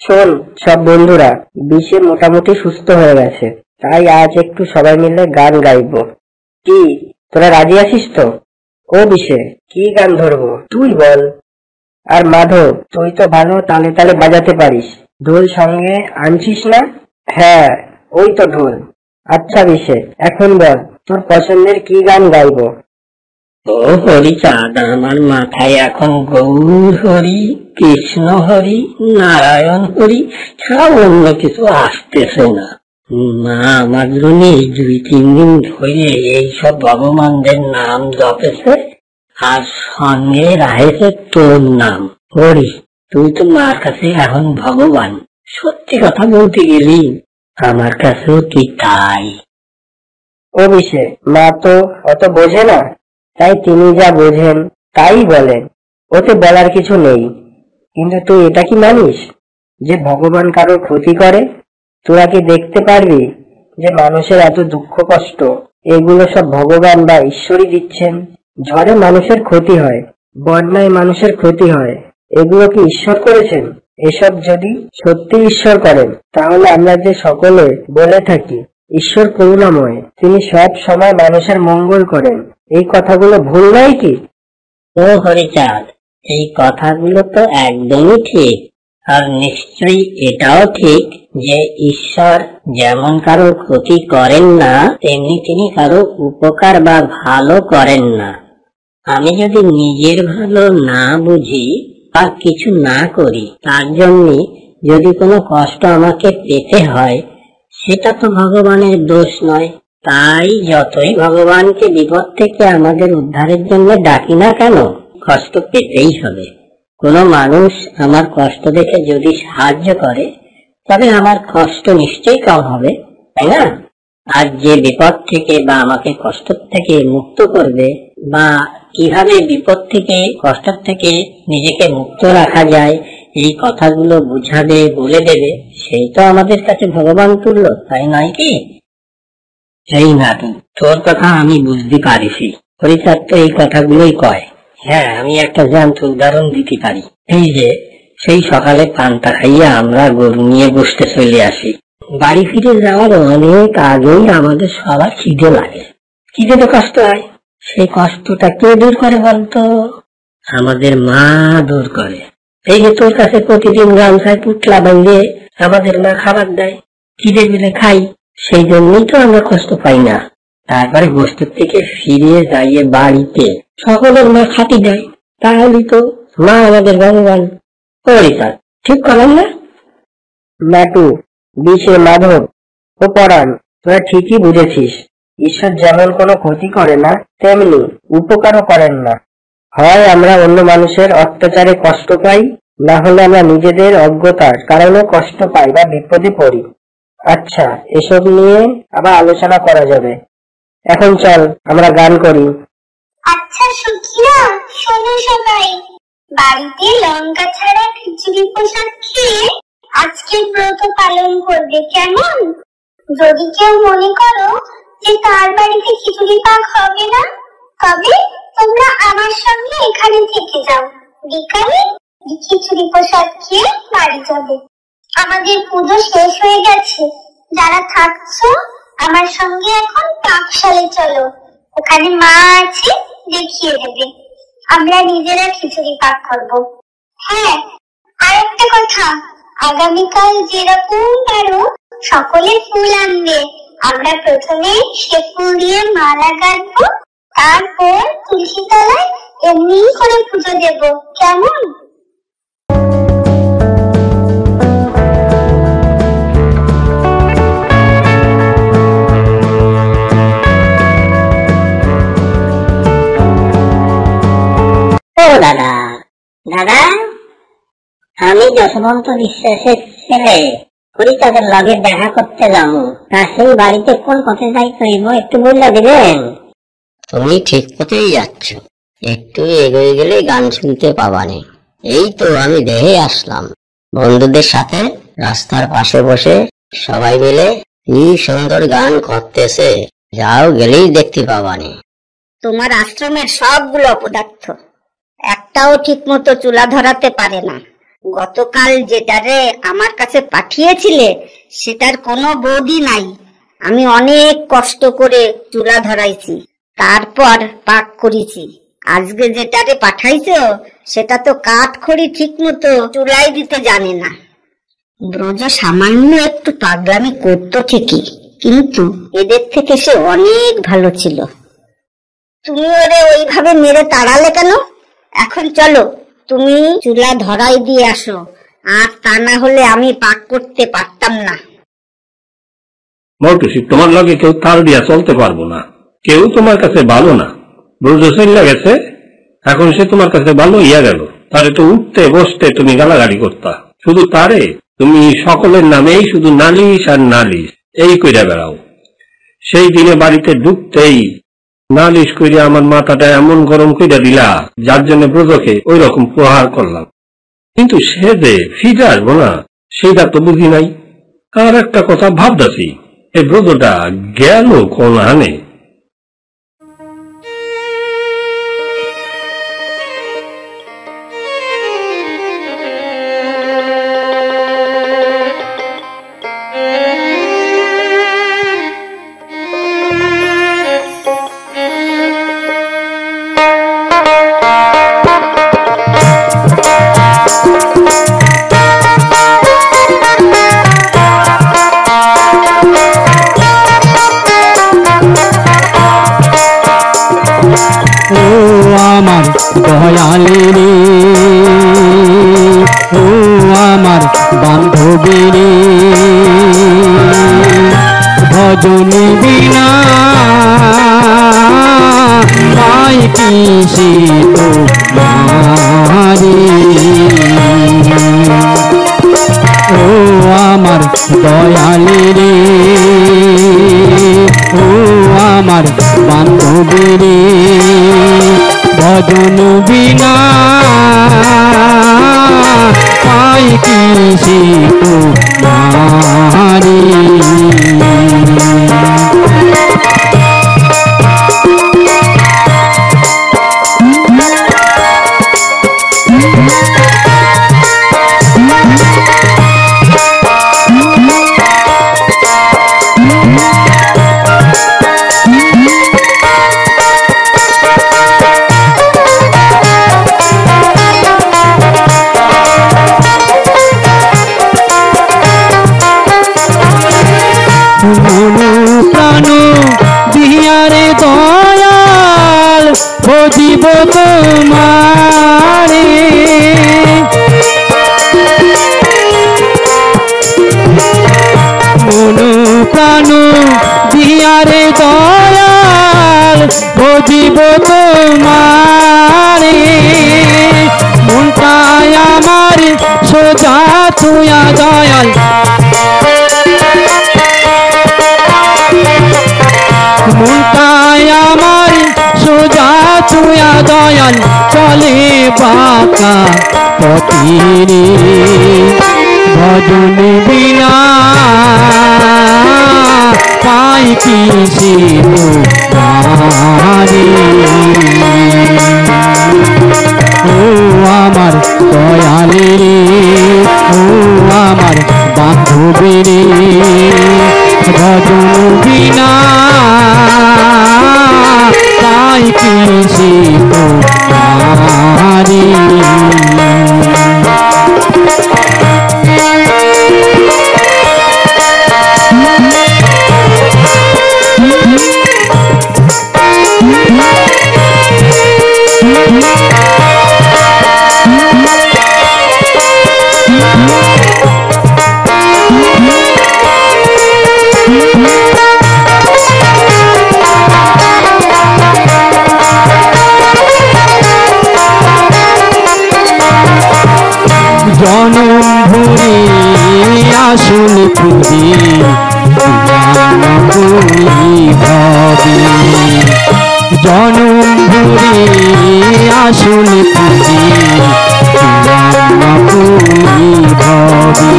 শোন, সব বন্ধুরা বিষে মোটামুটি সুস্থ হয়ে গেছে, তাই আজ একটু সবাই মিলে গান গাইবো। কি তোরা রাজি আছিস তো? ও বিষে, কি গান ধরবো তুই বল। আর মাধব, তুই তো ভালো তালে তালে বাজাতে পারিস, ঢোল সঙ্গে আনছিস না? হ্যাঁ, ওই তো ঢোল। আচ্ছা বিষে, এখন বল তোর পছন্দের কি গান গাইবো। ও হরিচাঁদ, আমার মাথায় এখন গৌর হরি, কৃষ্ণ হরি, নারায়ণ হরি ছাড়া অন্য কিছু আসতেছে না। মা আমার জন্য 2-3 দিন ধরে এইসব ভগবানদের নাম জপেছে, আর সঙ্গে রাখেছে তোর নাম। হরি, তুই তো মার কাছে এখন ভগবান। সত্যি কথা বলতে গেলি আমার কাছেও তুই তাই। ও বিষে, মা তো অত বোঝে না, তাই তিনি যা বোঝেন তাই বলেন, ওতে বলার কিছু নেই। কিন্তু তুই এটা কি মানিস যে ভগবান কারোর ক্ষতি করে? তোরা কি দেখতে পারবি যে মানুষের এত দুঃখ কষ্ট এগুলো সব ভগবান বা ঈশ্বরই দিচ্ছেন? ঝড়ে মানুষের ক্ষতি হয়, বন্যায় মানুষের ক্ষতি হয়, এগুলো কি ঈশ্বর করেছেন? এসব যদি সত্যি ঈশ্বর করেন, তাহলে আমরা যে সকলে বলে থাকি ঈশ্বর করুণাময়, তিনি সব সময় মানুষের মঙ্গল করেন, এই কথাগুলো ভুল নয় কি? ও হরিচাঁদ, এই কথাগুলো তো একদমই ঠিক। আর নিশ্চয়ই এটাও ঠিক যে ঈশ্বর যেমন কারো ক্ষতি করেন না, তেমনি তিনি কারো উপকার বা ভালো করেন না। আমি যদি নিজের ভালো না বুঝি বা কিছু না করি, তার জন্য যদি কোনো কষ্ট আমাকে পেতে হয়, সেটা তো ভগবানের দোষ নয়। তাই যতই ভগবানকে বিপদ থেকে আমাদের উদ্ধারের জন্য ডাকি না কেন, কষ্ট পেতেই হবে। কোনো মানুষ আমার কষ্ট দেখে যদি সাহায্য করে, তবে আমার কষ্ট নিশ্চয়ই কম হবে, তাই না? আর যে বিপদ থেকে বা আমাকে কষ্ট থেকে মুক্ত করবে, বা কিভাবে বিপদ থেকে কষ্ট থেকে নিজেকে মুক্ত রাখা যায়, এই কথাগুলো বুঝাবে, বলে দেবে, সেই তো আমাদের কাছে ভগবান তুল্য, তাই নয় কি? এই নাটু, তোর কথা আমি বুঝতে পারিছি। হরিচাঁদ তো এই কথাগুলোই কয়। হ্যাঁ, আমি একটা জ্যান্ত উদাহরণ দিতে পারি। এই যে সেই সকালে পান্তা খাইয়া আমরা গরু নিয়ে বসতে চলে আসি, বাড়ি ফিরে যাওয়ার অনেক আগেই আমাদের সবার খিদে লাগে। খিদে তো কষ্ট হয়, সেই কষ্টটা কে দূর করে বলতো? আমাদের মা দূর করে। এই যে তোর কাছে প্রতিদিন গামছায় পুটলা বাঁধে আমাদের মা খাবার দেয়, খিদে পেলে খাই, সেই জন্যই তো আমরা কষ্ট পাই না। তারপরে গোষ্ঠীর থেকে ফিরে যাইয়ে বাড়িতে সকলের মা খাতি দেয়, তাহলে তো মা আমাদের ভগবান। হরিচাঁদ, ঠিক করলাম না? নাটু, বিষে, মাধব ও পরাণ, তোরা ঠিকই বুঝেছিস। ঈশ্বর যেমন কোনো ক্ষতি করে না, তেমনি উপকারও করেন না। হয় আমরা অন্য মানুষের অত্যাচারে কষ্ট পাই, না হলে আমরা নিজেদের অজ্ঞতার কারণে কষ্ট পাই বা বিপদে পড়ি। আচ্ছা, এসব নিয়ে আবার আলোচনা করা যাবে। এখন চল আমরা গান করি। আচ্ছা সখীরা, শোনো সবাই, বাড়িতে লঙ্কা ছাড়া খিচুড়ি প্রসাদ খেয়ে আজকের ব্রত পালন করবে, কেমন? যদি কেউ মনে করো যে তার বাড়িতে খিচুড়ি পাক হবে না, তবে তোমরা আমার সঙ্গে এখানে থেকে যাও, বিকালে খিচুড়ি প্রসাদ খেয়ে বাড়ি যাবে। আমাদের পুজো শেষ হয়ে গেছে, যারা থাকছো আমার সঙ্গে এখন পাকশালে চলো, ওখানে মা আছে, দেখিয়ে দেবে। আমরা নিজেরা খিচুড়ি পাক করবো। হ্যাঁ, আর একটা কথা, আগামীকাল যেরকম পারো সকলে ফুল আনবে। আমরা প্রথমে সে ফুল দিয়ে মালা গাঁথবো, তারপর তুলসী তলায় এমনি করে পুজো দেব, কেমন? ও দাদা, দাদা, আমি যশবন্ত বিশ্বাসের ছেলে হরিচাঁদের লগে দেখা করতে যাবো, তা সেই বাড়িতে কোন পথে যাই করিব একটু বলে দিবেন? তুমি ঠিক পথেই যাচ্ছ, একটু এগিয়ে গেলে গান শুনতে পাবানি। এই তো আমি দেখে আসলাম, বন্ধুদের সাথে রাস্তার পাশে বসে সবাই মিলে কি সুন্দর গান করতেছে, যাও গেলেই দেখতে পাবানি। তোমার আশ্রমের সবগুলো অপদার্থ, একটাও ঠিক মতো চুলা ধরাতে পারে না, গতকাল যেটারে আমার কাছে পাঠিয়েছিলে সেটার কোনো বৌদি নাই। আমি অনেক কষ্ট করে চুলা ধরাইছি, তারপর পাক করেছি। আজকে যেটারে পাঠাইছো সেটা তো কাঠ খড়ি ঠিক মতো চুলাই দিতে জানে না। ব্রজ সামান্য একটু পাগলামি করতো ঠিকই, কিন্তু এদের থেকে সে অনেক ভালো ছিল। তুমি ওরে ওইভাবে মেরে তাড়ালে কেন? এখন চলো, তুমি চুলা ধরাই দিয়ে আসো, আর তা না হলে আমি পাক করতে পারতাম না। মৌটুসি, তোমার লগে কেউ তাল দিয়া চলতে পারবো না। কেউ তোমার কাছে ভালো না। ব্রজ চলে গেছে, এখন সে তোমার কাছে ভালো ইয়া গেল। তারে তো উঠতে বসতে তুমি গালাগালি করতা। শুধু তারে তুমি সকলের নামেই শুধু নালিশ আর নালিশ এই কইরা বেড়াও। সেই দিনে বাড়িতে ঢুকতেই নালিশ কইরা আমার মাথাটা এমন গরম কইরা দিলা, যার জন্য ব্রজকে ওই রকম প্রহার করলাম। কিন্তু সে যে ফিরে আসবো না সেইটা তো বুঝি নাই। আর একটা কথা ভাবতাছি, এই ব্রজটা গেল কোন আনে। আমার দয়ালে রে, ও আমার বান্ধবী রে, ভজনী বিনা পাই কি সে তো মারে। ও আমার দয়ালে রে, ও আমার বান্ধবী রে, ভজন বিনা পাই কি সে তো মারে। প্রাণ দিয়ারে দয়াল ভজিব তোমারে। মন প্রাণ দিয়ারে দয়াল ভজিব তোমারে। মনটাই আমার সোজা তুয়া দয়াল, মনটাই আমার সোজা তুয়া দয়াল, চলে বাঁকা পথিরে। ভজন বিনা পাই কি সে তোমারে। ও আমার দয়ালে রে, ও আমার বান্ধবী রে, ভজন বিনা পাই কি সে তোমারে। জনম ভরে আসুন খুঁজে ভাবে। জনম ভরে আসুন খুঁজে ভাবে।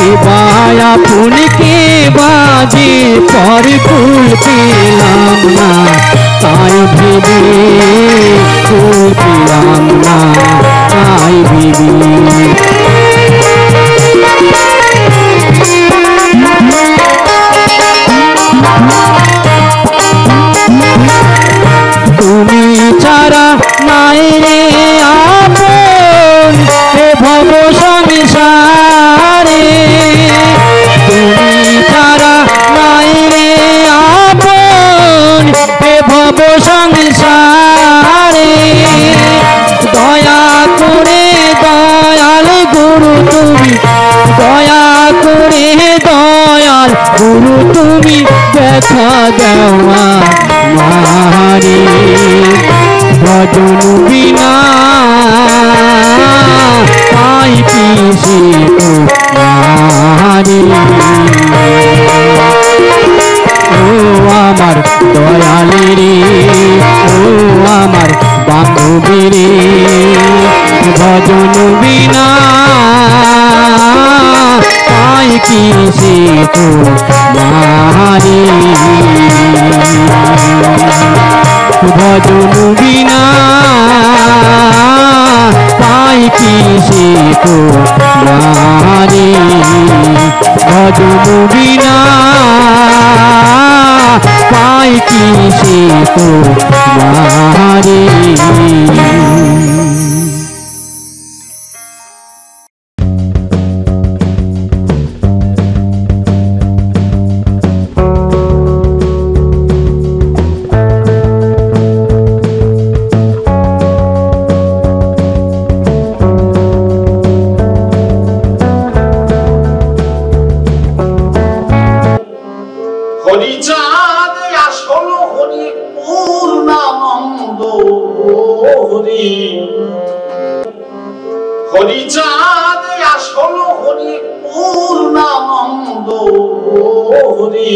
এবার আপনকে বাজে পর ফুল পেলাম না, তাই ভেবে ফুল পেলাম না। মাই বিবি তুমি ছাড়া নাই রে আপন এ ভব সংসারে তুমি ছাড়া নাই রে আপন এ ভব সংসারে দয়া করে দয়াল গুরু তুমি দয়া করে দয়াল গুরু তুমি দেখা দেওয়া মারে ভজন বিনা পাই পিসি মারে ও আমার দয়ালি রে ও আমার বান্ধবী রে ভজন বিনা পাই পিসি মারে ভজন বিনা পাই পিসি মারে ভজন বিনা পাই পিসি মারে হরিচাঁদ আসল হরি পূর্ণানন্দ হরি হরিচাঁদ আসল হরি পূর্ণানন্দ হরি